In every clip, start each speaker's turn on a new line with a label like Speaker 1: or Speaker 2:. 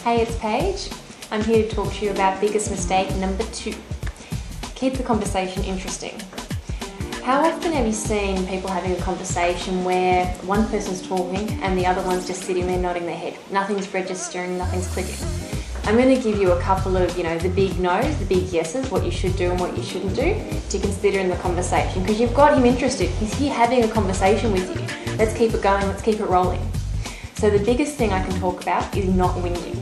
Speaker 1: Hey, it's Paige. I'm here to talk to you about biggest mistake number 2. Keep the conversation interesting. How often have you seen people having a conversation where one person's talking and the other one's just sitting there nodding their head? Nothing's registering, nothing's clicking. I'm going to give you a couple of, the big no's, the big yeses, what you should do and what you shouldn't do to consider in the conversation, because you've got him interested. He's here having a conversation with you. Let's keep it going, let's keep it rolling. So the biggest thing I can talk about is not whinging.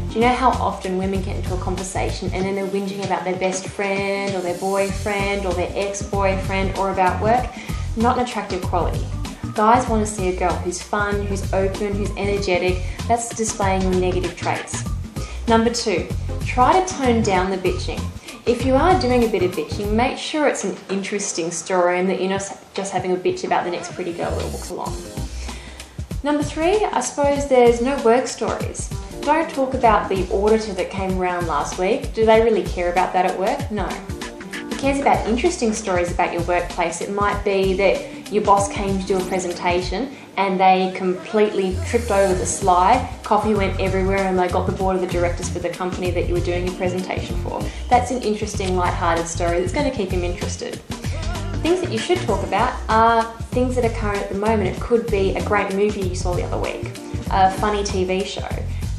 Speaker 1: Do you know how often women get into a conversation and then they're whinging about their best friend or their boyfriend or their ex-boyfriend or about work? Not an attractive quality. Guys want to see a girl who's fun, who's open, who's energetic. That's displaying your negative traits. Number 2, try to tone down the bitching. If you are doing a bit of bitching, make sure it's an interesting story and that you're not just having a bitch about the next pretty girl that walks along. Number 3, I suppose there's no work stories. Don't talk about the auditor that came around last week. Do they really care about that at work? No. Who cares about interesting stories about your workplace? It might be that your boss came to do a presentation and they completely tripped over the slide, coffee went everywhere and they got the board of the directors for the company that you were doing your presentation for. That's an interesting, light-hearted story that's going to keep him interested. Things that you should talk about are things that are current at the moment. It could be a great movie you saw the other week, a funny TV show,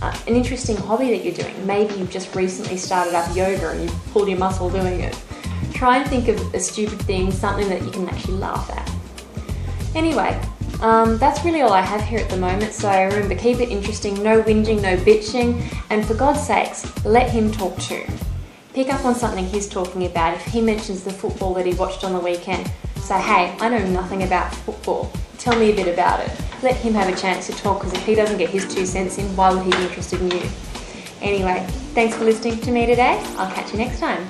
Speaker 1: an interesting hobby that you're doing. Maybe you've just recently started up yoga and you've pulled your muscle doing it. Try and think of a stupid thing, something that you can actually laugh at. Anyway, that's really all I have here at the moment, so remember, keep it interesting, no whinging, no bitching, and for God's sakes, let him talk too. Pick up on something he's talking about. If he mentions the football that he watched on the weekend, say, hey, I know nothing about football, tell me a bit about it. Let him have a chance to talk, because if he doesn't get his 2 cents in, why would he be interested in you? Anyway, thanks for listening to me today. I'll catch you next time.